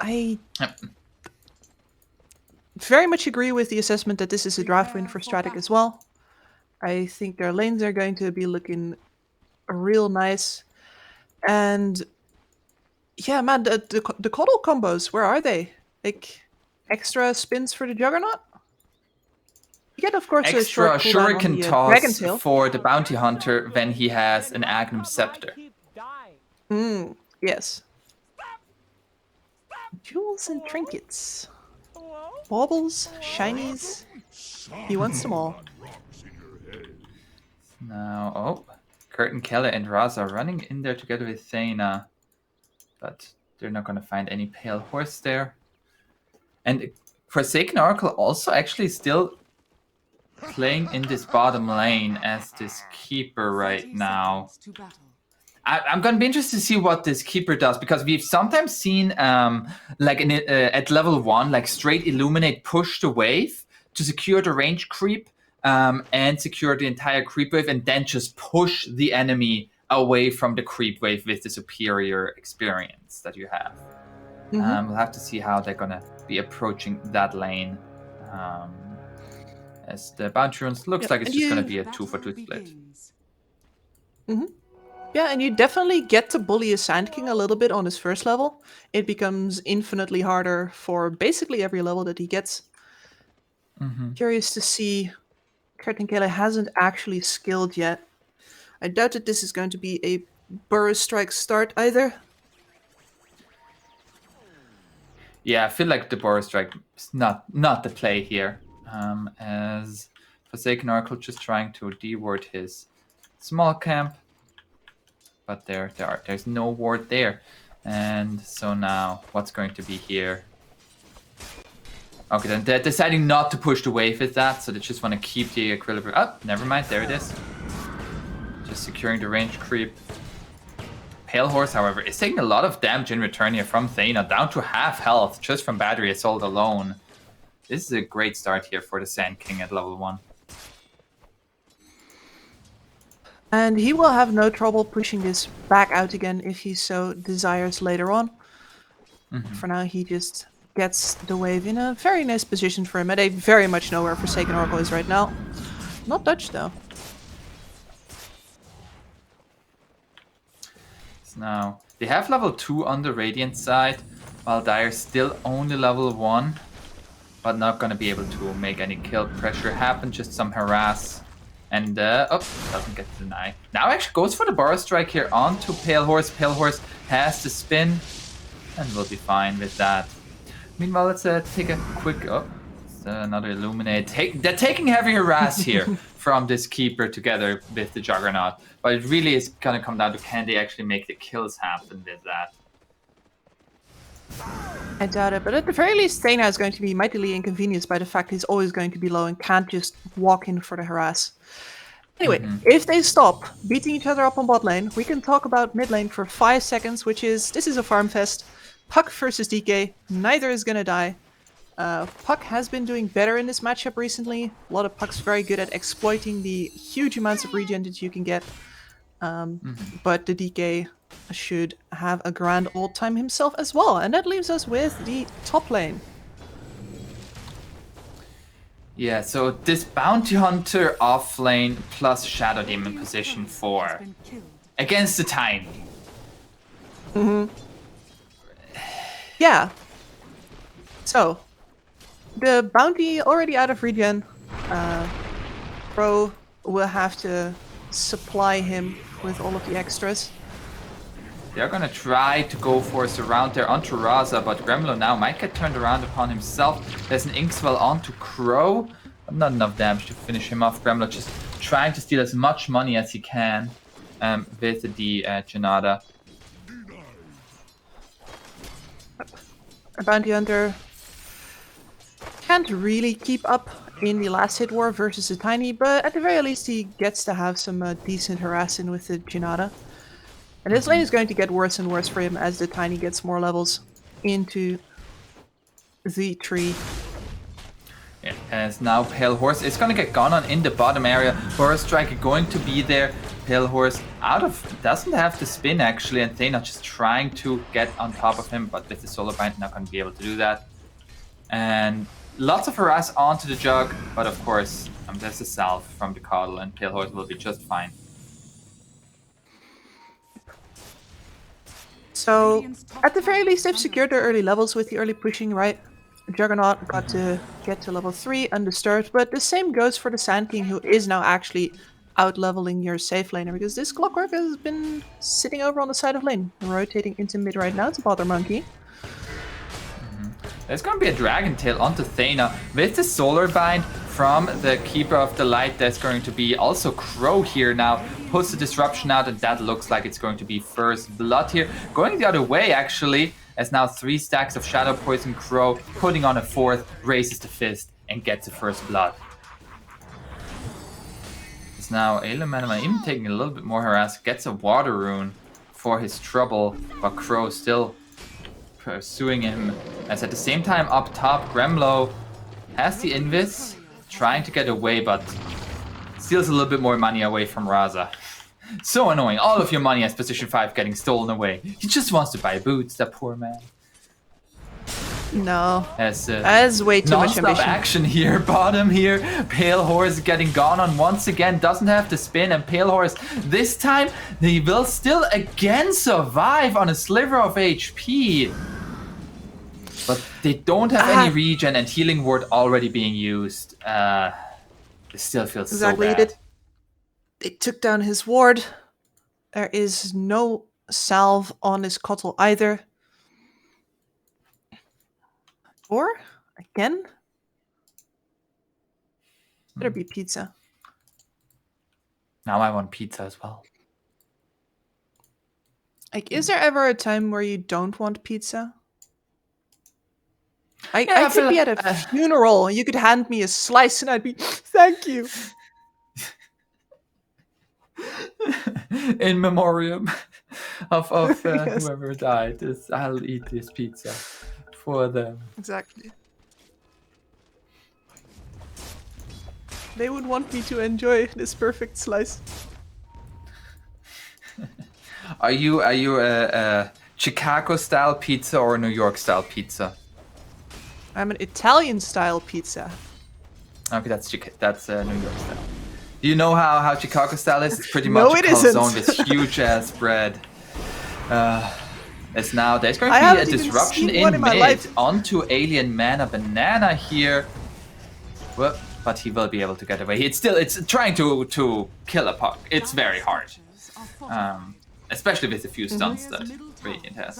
I very much agree with the assessment that this is a draft win for Stratyk as well. I think their lanes are going to be looking real nice. And yeah, man, the Coddle combos, where are they? Like, extra spins for the Juggernaut? You get, of course, a short Extra cooldown on shuriken the toss Dragon Tail. for the bounty hunter when he has an Agnum Scepter. Yes. Jewels and trinkets. Baubles, shinies. He wants them all. Now, oh, Curtin, Keller, and Raza are running in there together with Thana. But they're not going to find any Pale Horse there. And Forsaken Oracle also actually still playing in this bottom lane as this Keeper right now. I'm going to be interested to see what this Keeper does, because we've sometimes seen, like at level 1, like straight Illuminate push the wave to secure the range creep and secure the entire creep wave, and then just push the enemy away from the creep wave with the superior experience that you have. We'll have to see how they're going to be approaching that lane. As the bounty runes looks like it's just going to be a 2-for-2 split. Yeah, and you definitely get to bully a Sand King a little bit on his first level. It becomes infinitely harder for basically every level that he gets. Curious to see. Curtin Kele hasn't actually skilled yet. I doubt that this is going to be a Burrow Strike start either. Yeah, I feel like the Burrow Strike is not the play here. As Forsaken Oracle just trying to de-ward his small camp. But there's no ward there. And so now, what's going to be here? Okay, then they're deciding not to push the wave with that, so they just want to keep the equilibrium. Oh, never mind, there it is. Just securing the range creep. Pale Horse, however, is taking a lot of damage in return here from Thana, down to half health just from Battery Assault alone. This is a great start here for the Sand King at level 1. And he will have no trouble pushing this back out again if he so desires later on. For now, he just gets the wave in a very nice position for him. And they very much know where Forsaken Oracle is right now. Not Dutch, though. So now, they have level 2 on the Radiant side, while Dire's still only level 1. But not going to be able to make any kill pressure happen, just some harass. And, doesn't get denied. Now actually goes for the Burrow Strike here onto Pale Horse. Pale Horse has the spin, and we'll be fine with that. Meanwhile, let's take a quick... another Illuminate. They're taking heavy harass here from this Keeper together with the Juggernaut. But it really is going to come down to, can they actually make the kills happen with that? I doubt it, but at the very least, Thana is going to be mightily inconvenienced by the fact he's always going to be low and can't just walk in for the harass. Anyway, if they stop beating each other up on bot lane, we can talk about mid lane for 5 seconds, which is, this is a farm fest. Puck versus DK, neither is gonna die. Puck has been doing better in this matchup recently. A lot of Puck's very good at exploiting the huge amounts of regen that you can get. But the DK should have a grand old time himself as well. And that leaves us with the top lane. Yeah, so this Bounty Hunter off lane plus Shadow Demon position 4 against the Tiny. Yeah. So, the Bounty already out of regen. Pro will have to supply him with all of the extras. They're gonna try to go for a surround there onto Raza, but Gremlo now might get turned around upon himself. There's an Inkswell onto Crow, but not enough damage to finish him off. Gremlo just trying to steal as much money as he can with the Janata. A Bounty Hunter can't really keep up in the last hit war versus the Tiny, but at the very least he gets to have some decent harassing with the Janata. And this lane is going to get worse and worse for him as the Tiny gets more levels into the tree. Yeah, as now Pale Horse is going to get gone on in the bottom area. Burrow Strike going to be there Pale Horse doesn't have the spin actually, and Thena just trying to get on top of him, but with the Solar Bind not going to be able to do that. And lots of harass onto the Jug, but of course there's a salve from the Coddle, and Pale Horse will be just fine. So, at the very least, they've secured their early levels with the early pushing, right? Juggernaut got to get to level 3 undisturbed, but the same goes for the Sand King, who is now actually out-leveling your safe laner, because this Clockwork has been sitting over on the side of lane, rotating into mid right now to bother Monkey. There's going to be a Dragon Tail onto Thena with the Solar Bind from the Keeper of the Light. There's going to be also Crow here now, puts the Disruption out, and that looks like it's going to be first blood here. Going the other way, actually, as now 3 stacks of Shadow Poison. Crow putting on a 4th, raises the fist, and gets the first blood. It's now Elemental even taking a little bit more harass, gets a Water Rune for his trouble, but Crow still pursuing him, as at the same time up top Gremlo has the Invis, trying to get away, but steals a little bit more money away from Raza. So annoying, all of your money as position 5 getting stolen away. He just wants to buy boots, that poor man. No, as way too much ambition. Action here, bottom here. Pale Horse getting gone on once again, doesn't have to spin, and Pale Horse this time he will still again survive on a sliver of HP. But they don't have any regen, and Healing Ward already being used. It still feels so bad. They took down his ward. There is no salve on his Kotl either. Or, again? Better be pizza. Now I want pizza as well. Like, is there ever a time where you don't want pizza? I could be at a funeral, and you could hand me a slice, and I'd be, thank you. In memoriam of yes. Whoever died, I'll eat this pizza for them. Exactly. They would want me to enjoy this perfect slice. Are you a Chicago style pizza or a New York style pizza? I'm an Italian style pizza. Okay, that's New York style. Do you know how Chicago style is? It's pretty much a calzone, this huge ass bread. There's going to be a disruption in mid onto Alien Mana Banana here. Well, but he will be able to get away. It's trying to kill a puck. It's very hard. Especially with a few stuns that Radiant has.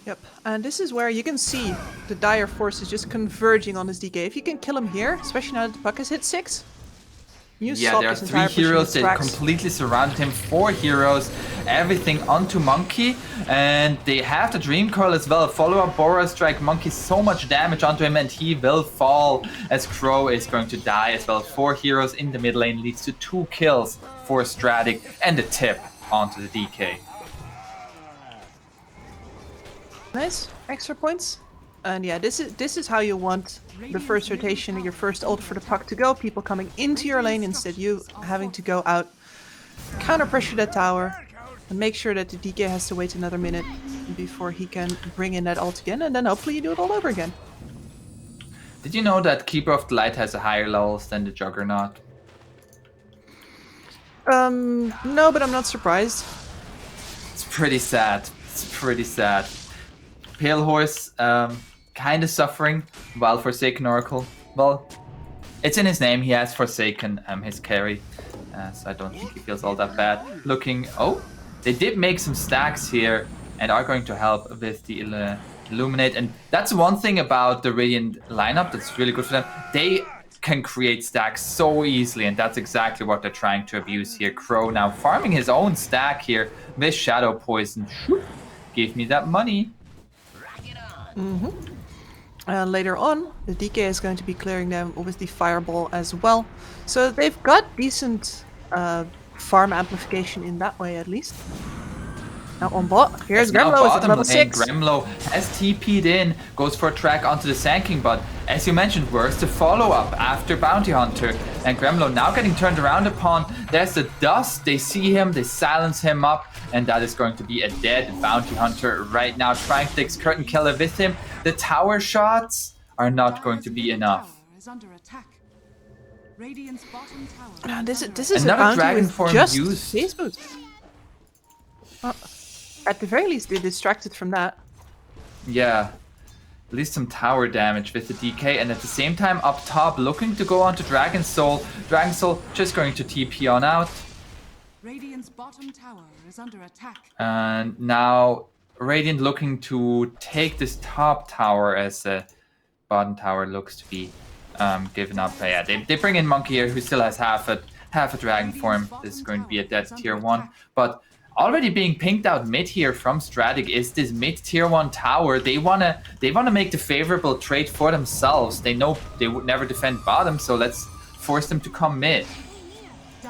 Yep, and this is where you can see the dire forces just converging on his DK. If you can kill him here, especially now that the puck has hit 6. Yeah, there are 3 heroes that completely surrounded him. 4 heroes, everything onto Monkey, and they have the Dream Coil as well. Follow-up Boros Strike, Monkey so much damage onto him, and he will fall as Crow is going to die as well. 4 heroes in the mid lane leads to 2 kills for Stratyk, and a tip onto the DK. Nice, extra points. And yeah, this is how you want the first rotation, your first ult for the puck to go. People coming into your lane instead you having to go out, counter pressure that tower, and make sure that the DK has to wait another minute before he can bring in that ult again, and then hopefully you do it all over again. Did you know that Keeper of the Light has a higher levels than the Juggernaut? No, but I'm not surprised. It's pretty sad. Pale Horse, kind of suffering while Forsaken Oracle. Well, it's in his name. He has Forsaken his carry, so I don't think he feels all that bad. Oh, they did make some stacks here and are going to help with the Illuminate. And that's one thing about the Radiant lineup that's really good for them. They can create stacks so easily, and that's exactly what they're trying to abuse here. Crow now farming his own stack here with Shadow Poison. Give me that money. Later on, the DK is going to be clearing them with the Fireball as well. So they've got decent farm amplification in that way, at least. Now on bot, here's Now Gremlo is at bottom level lane, 6. Gremlo has TP'd in, goes for a track onto the Sand King, but as you mentioned, where's the follow-up after Bounty Hunter? And Gremlo now getting turned around upon. There's the dust, they see him, they silence him up, and that is going to be a dead Bounty Hunter right now. Trying to take Curtain Killer with him. The tower shots are not going to be enough. This is Another a bounty dragon with form just used. face boots. Well, at the very least, they distracted from that. Yeah, at least some tower damage with the DK, and at the same time up top looking to go onto Dragon Soul. Dragon Soul just going to TP on out. Radiant's bottom tower is under attack. And now Radiant looking to take this top tower as the bottom tower looks to be given up. But yeah, they bring in Monkey here, who still has half a dragon form. This is going to be a dead tier 1, but already being pinked out mid here from Stratyk is this mid tier 1 tower. They wanna make the favorable trade for themselves. They know they would never defend bottom, so let's force them to come mid.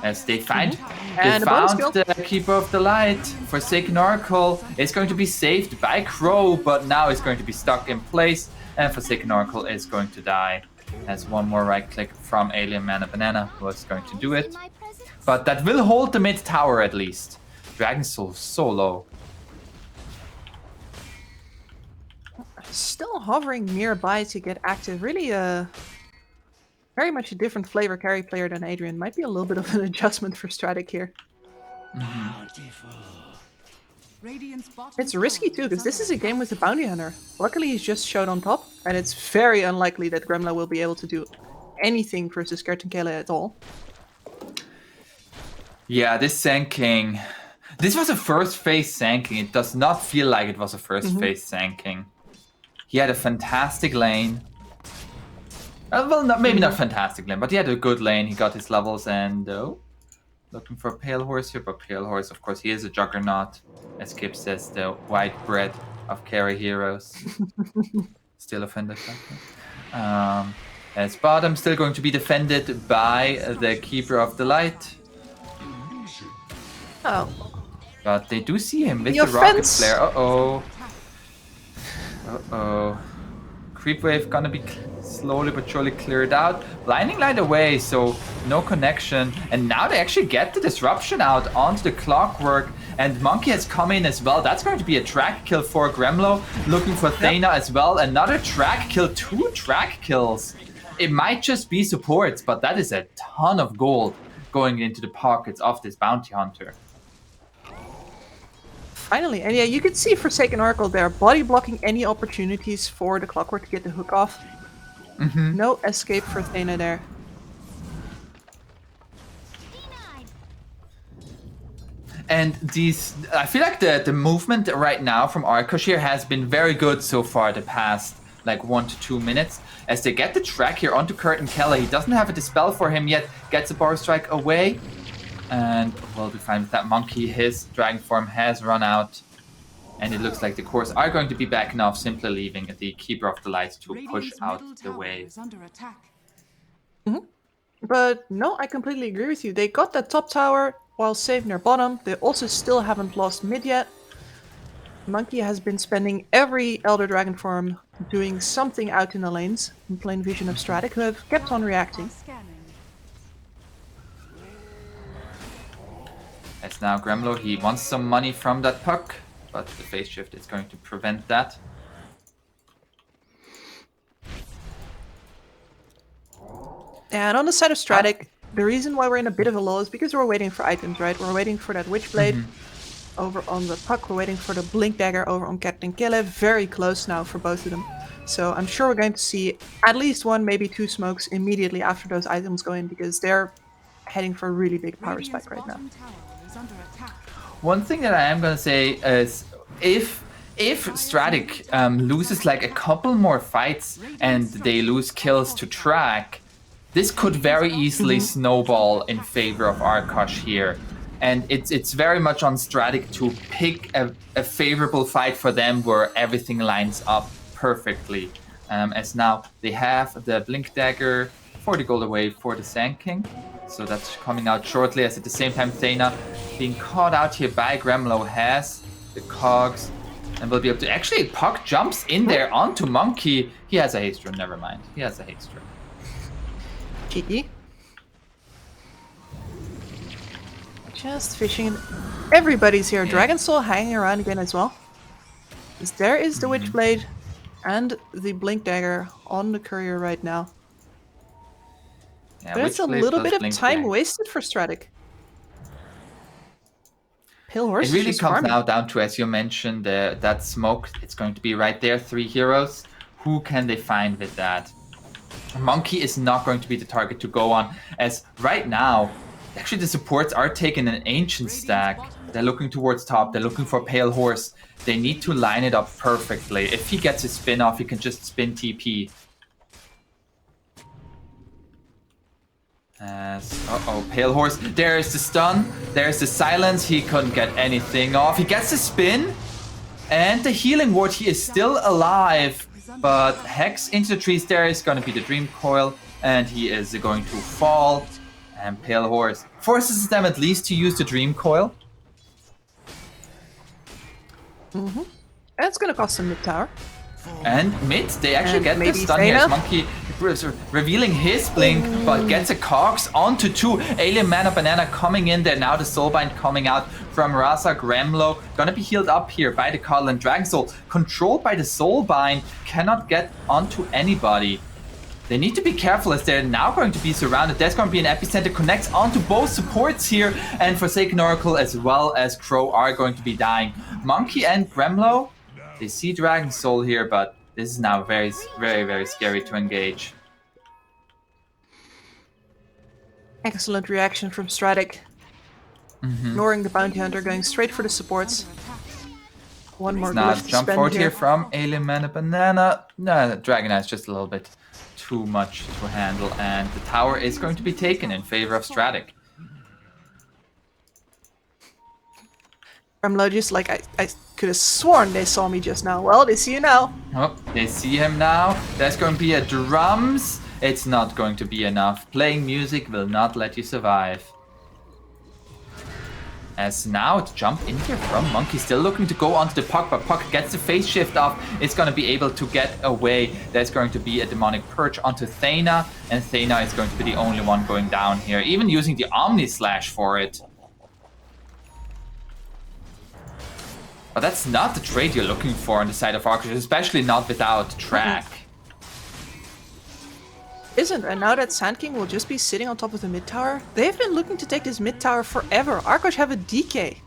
As they found the Keeper of the Light. Forsaken Oracle is going to be saved by Crow, but now it's going to be stuck in place, and Forsaken Oracle is going to die. As one more right click from Alien Mana Banana was going to do it. But that will hold the mid tower at least. Dragon Soul so low. Still hovering nearby to get active. Really, very much a different flavor carry player than Adrian. Might be a little bit of an adjustment for Stratyk here. It's risky too, because this is a game with a bounty hunter. Luckily, he's just showed on top, and it's very unlikely that Gremlo will be able to do anything versus Curtain Killer at all. Yeah, this Sand King. This was a first phase Sand King. It does not feel like it was a first phase Sand King. He had a fantastic lane. Well, maybe not fantastic lane, but he had a good lane. He got his levels and looking for a Pale Horse here, but Pale Horse, of course, he is a juggernaut. As Kip says, the white bread of carry heroes. Still offended by that. As bottom still going to be defended by the Keeper of the Light. Oh. But they do see him with The the Rocket offense. Flare. Uh-oh. Uh-oh. Creep Wave gonna be slowly but surely cleared out. Blinding Light away, so no connection. And now they actually get the disruption out onto the Clockwork. And Monkey has come in as well. That's going to be a track kill for Gremlo. Looking for Thana as well. Another track kill. 2 track kills. It might just be supports, but that is a ton of gold going into the pockets of this bounty hunter. Finally, and yeah, you can see Forsaken Oracle there, body blocking any opportunities for the Clockwork to get the hook off. No escape for Thana there. And these, I feel like the movement right now from Arkosh here has been very good so far the past like 1 to 2 minutes. As they get the track here onto Curtain Keller, he doesn't have a dispel for him yet, gets a bar strike away. And we'll be fine with that. Monkey, his dragon form has run out. And it looks like the cores are going to be backing off, simply leaving the Keeper of the Light to push out the wave. But no, I completely agree with you. They got that top tower while saving their bottom. They also still haven't lost mid yet. Monkey has been spending every Elder Dragon form doing something out in the lanes in plain vision of Stratyk, who have kept on reacting. As now Gremlo, he wants some money from that puck, but the phase shift is going to prevent that. And on the side of Stratyk, the reason why we're in a bit of a lull is because we're waiting for items, right? We're waiting for that Witchblade over on the puck. We're waiting for the Blink Dagger over on Captain Kille. Very close now for both of them. So I'm sure we're going to see at least 1, maybe 2 smokes immediately after those items go in, because they're heading for a really big power spike right now. One thing that I am going to say is if Stratyk loses like a couple more fights and they lose kills to track, this could very easily snowball in favor of Arkosh here. And it's very much on Stratyk to pick a favorable fight for them where everything lines up perfectly. As now they have the Blink Dagger, 40 gold away for the Sand King. So that's coming out shortly, as at the same time Thana being caught out here by Gremlo has the cogs. And we'll be able to... Actually, Puck jumps in there onto Monkey. He has a haste rune, never mind. He has a haste rune. Cheeky. Just fishing. Everybody's here. Yeah. Dragon Soul hanging around again as well. There is the Witchblade and the Blink Dagger on the courier right now. Yeah, But it's a Witchblade little plus bit of Blink time Dagger. wasted for Stratyk. Pale Horse It really is just comes farming. now down to, as you mentioned, that smoke. It's going to be right there, 3 heroes. Who can they find with that? Monkey is not going to be the target to go on, as right now, actually the supports are taking an Ancient stack. They're looking towards top, they're looking for Pale Horse. They need to line it up perfectly. If he gets his spin off, he can just spin TP. Uh-oh, Pale Horse. There's the stun. There's the silence. He couldn't get anything off. He gets the spin. And the healing ward. He is still alive. But Hex into the trees there is going to be the Dream Coil. And he is going to fall. And Pale Horse forces them at least to use the Dream Coil. That's gonna cost him mid tower. And mid, they actually And get the maybe stun here. Thena? Monkey revealing his blink, but gets a cogs onto 2. Alien Mana Banana coming in there. Now the Soulbind coming out from Raza. Gremlo gonna be healed up here by the Cuddle, and Dragon Soul controlled by the Soulbind cannot get onto anybody. They need to be careful as they're now going to be surrounded. There's going to be an epicenter, connects onto both supports here, and Forsaken Oracle as well as Crow are going to be dying. Monkey and Gremlo, they see Dragon Soul here, but this is now very, very, very scary to engage. Excellent reaction from Stratyk. Ignoring the bounty hunter, going straight for the supports. One more Now glyph to jump spend forward here. here from Alien Mana Banana. No, Dragon Eye is just a little bit too much to handle, and the tower is going to be taken in favor of Stratyk. Gremlo just like, I could have sworn they saw me just now. Well, they see you now. Oh, they see him now. There's going to be a drums. It's not going to be enough. Playing music will not let you survive. As now it's jump in here from Monkey, still looking to go onto the Puck, but Puck gets the phase shift off. It's going to be able to get away. There's going to be a demonic perch onto Thena, and Thena is going to be the only one going down here, even using the Omni Slash for it. But that's not the trade you're looking for on the side of Arkosh, especially not without track. Isn't, and now that Sand King will just be sitting on top of the mid tower. They've been looking to take this mid tower forever. Arkosh have a DK.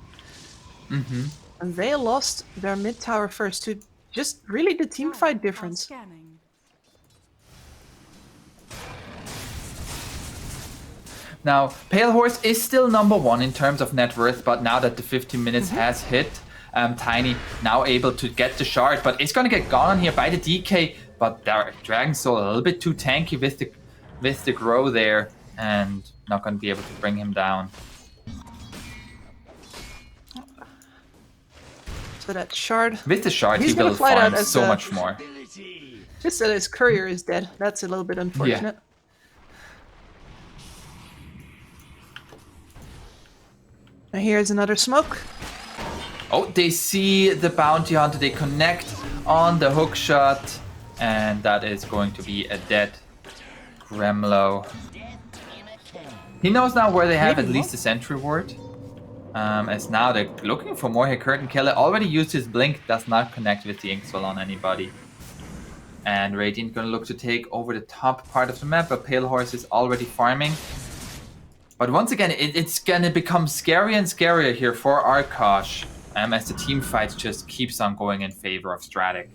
And they lost their mid tower first to just really the team fight difference. Scanning. Now, Pale Horse is still number 1 in terms of net worth, but now that the 15 minutes has hit, Tiny now able to get the shard, but it's gonna get gone here by the DK. But Dragon Soul a little bit too tanky with the grow there, and not gonna be able to bring him down. So that shard, With the shard, He's he gonna will fly out farm as so a- much more. just that his courier is dead. That's a little bit unfortunate. Now here's another smoke. Oh, they see the bounty hunter. They connect on the hook shot, and that is going to be a dead Gremlo. He knows now where they have at least a sentry ward. As now they're looking for more here. Curtin Keller already used his blink, does not connect with the Inkswell on anybody. And Radiant gonna look to take over the top part of the map, but Pale Horse is already farming. But once again, it's gonna become scarier and scarier here for Arkosh, as the team fight just keeps on going in favor of Stratyk.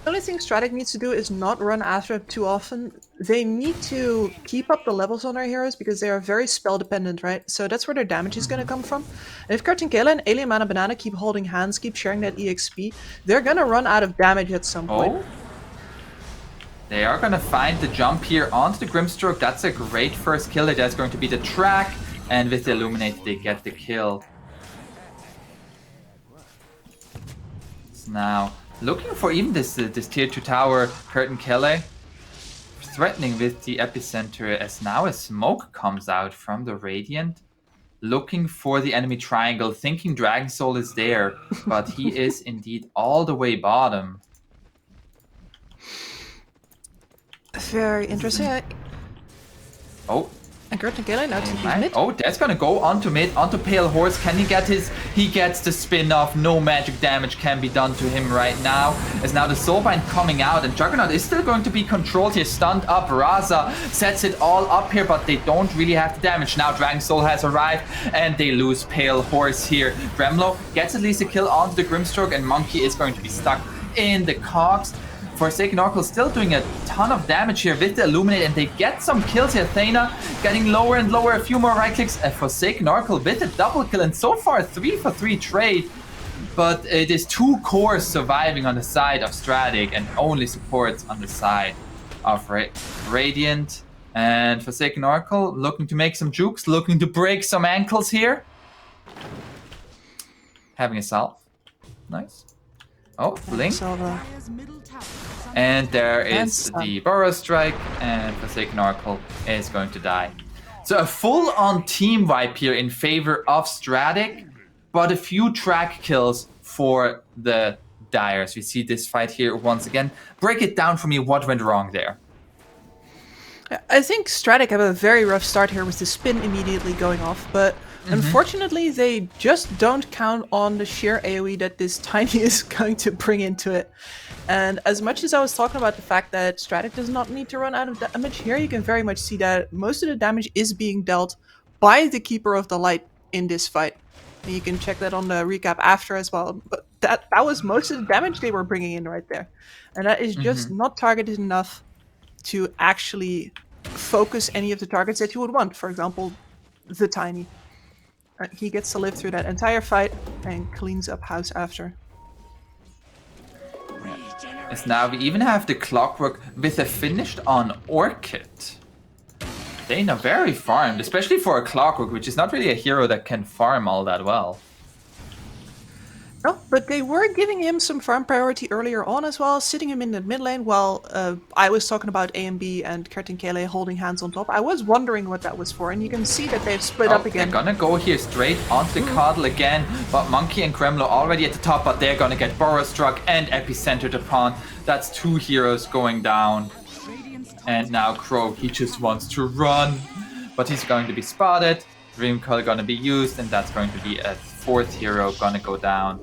The only thing Stratyk needs to do is not run after it too often. They need to keep up the levels on their heroes because they are very spell dependent, right? So that's where their damage is going to come from. And if Kartinkela and Alien Mana Banana keep holding hands, keep sharing that EXP, they're going to run out of damage at some point. Oh, they are going to find the jump here onto the Grimstroke. That's a great first kill. That's going to be the track, and with the Illuminate they get the kill. It's now looking for even this tier 2 tower, Curtin Kelly, threatening with the epicenter, as now a smoke comes out from the Radiant. looking for the enemy triangle, thinking Dragon Soul is there, but he is indeed all the way bottom. Very interesting. Oh. And Curtin Gale now to mid. Oh, that's gonna go onto mid, onto Pale Horse. Can he get his... He gets the spin off. No magic damage can be done to him right now. As now the Soulbind coming out, and Juggernaut is still going to be controlled here. Stunned up. Raza sets it all up here, but they don't really have the damage. Now Dragon Soul has arrived, and they lose Pale Horse here. Gremlo gets at least a kill onto the Grimstroke, and Monkey is going to be stuck in the cogs. Forsaken Oracle still doing a ton of damage here with the Illuminate, and they get some kills here. Thana getting lower and lower, a few more right clicks. Forsaken Oracle with a double kill, and so far 3-for-3 trade. But it is 2 cores surviving on the side of Stratyk and only supports on the side of Radiant. And Forsaken Oracle looking to make some jukes, looking to break some ankles here. Having a salve. Nice. Oh, Blink. And there is the Burrow Strike, and Forsaken Oracle is going to die. So a full-on team wipe here in favor of Stratyk, but a few track kills for the Dyers. We see this fight here once again. Break it down for me, what went wrong there? I think Stratyk have a very rough start here with the spin immediately going off, but unfortunately they just don't count on the sheer AoE that this Tiny is going to bring into it. And as much as I was talking about the fact that Stratyk does not need to run out of damage, here you can very much see that most of the damage is being dealt by the Keeper of the Light in this fight. And you can check that on the recap after as well. But that was most of the damage they were bringing in right there. And that is just not targeted enough to actually focus any of the targets that you would want. For example, the Tiny. He gets to live through that entire fight and cleans up house after. As now we even have the Clockwork with a finished on Orchid. They're very farmed, especially for a Clockwork, which is not really a hero that can farm all that well. No, but they were giving him some farm priority earlier on as well, sitting him in the mid lane while I was talking about AMB and Curtin Kele holding hands on top. I was wondering what that was for, and you can see that they've split up again. They're gonna go here straight onto the Coddle again, but Monkey and Gremlo already at the top, but they're gonna get Burrow Struck and Epicentered upon. That's 2 heroes going down. And now Crow, he just wants to run, but he's going to be spotted. Dream Coil gonna be used, and that's going to be a 4th hero gonna go down.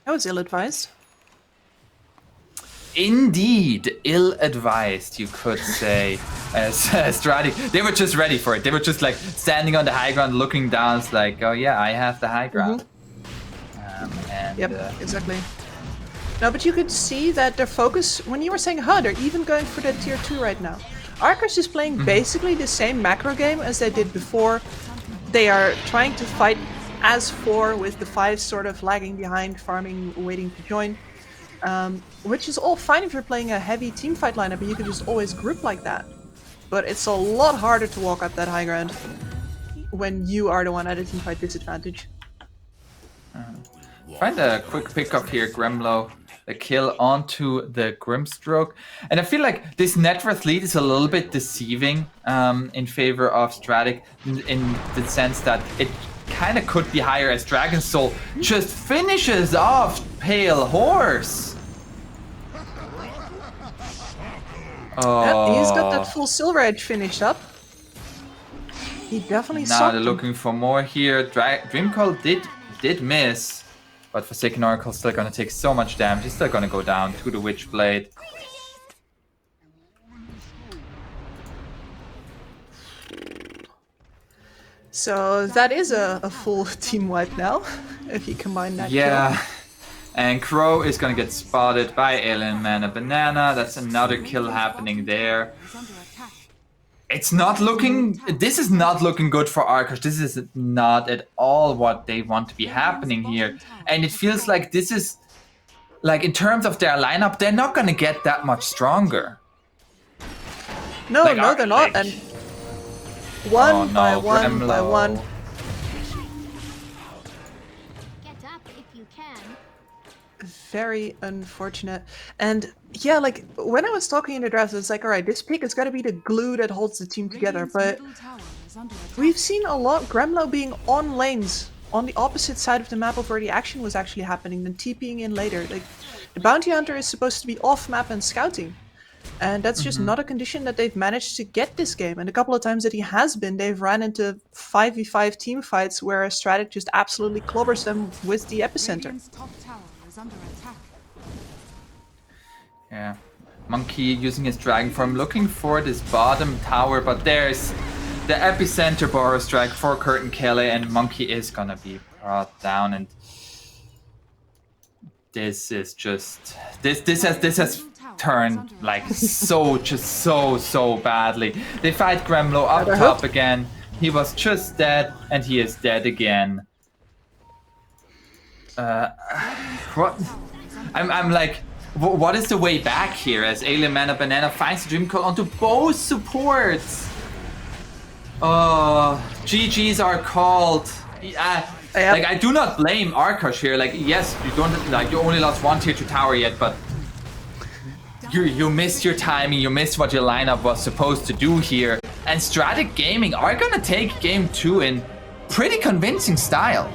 That was ill-advised. Indeed, ill-advised, you could say. As Stratyk, they were just ready for it. They were just like standing on the high ground, looking down. It's like, oh yeah, I have the high ground. Exactly. No, but you could see that their focus, when you were saying, they're even going for the tier 2 right now. Arkosh is playing basically the same macro game as they did before. They are trying to fight as 4 with the 5 sort of lagging behind, farming, waiting to join. Which is all fine if you're playing a heavy team fight lineup and you can just always group like that. But it's a lot harder to walk up that high ground when you are the one at a team fight disadvantage. Find a quick pickup here, Gremlo. A kill onto the Grimstroke. And I feel like this net worth lead is a little bit deceiving in favor of Stratyk in the sense that it kind of could be higher as Dragon Soul just finishes off Pale Horse. Oh. Yeah, he's got that full Silver Edge finished up. He definitely now sucked they're him. looking for more here. Dreamcall did miss, but Forsaken Oracle still gonna take so much damage. He's still gonna go down to the Witchblade. So that is a full team wipe now, if you combine that Yeah. kill. And Crow is gonna get spotted by Alien Man and Banana. That's another kill happening there. It's not looking... This is not looking good for Arkosh. This is not at all what they want to be happening here. And it feels like this is... Like, in terms of their lineup, they're not gonna get that much stronger. No, Like, no, they're not. And one by one by Gremlo. one. Get up if you can. Very unfortunate. And yeah, when I was talking in the draft, it's like, alright, this pick has got to be the glue that holds the team together. But is under attack. We've seen a lot Gremlo being on lanes on the opposite side of the map of where the action was actually happening, then TPing in later. Like, the bounty hunter is supposed to be off map and scouting. And that's just not a condition that they've managed to get this game. And a couple of times that he has been, they've ran into 5v5 team fights where Stratyk just absolutely clobbers them with the epicenter. Radiant's top tower is under attack. Yeah. Monkey using his dragon form, looking for this bottom tower, but there's the epicenter Boros strike for Curtin Kelly, and Monkey is gonna be brought down. And this is just this has turned like so badly. They fight Gremlo up top again. He was just dead, and he is dead again. What? I'm like, what is the way back here? As Alien Mana Banana finds the Dream Coat onto both supports. Oh, GGs are called. Like, I do not blame Arkosh here. Like, yes, you only lost one tier 2 tower yet, but you missed your timing. You missed what your lineup was supposed to do here. And Stratyk Gaming are gonna take game 2 in pretty convincing style.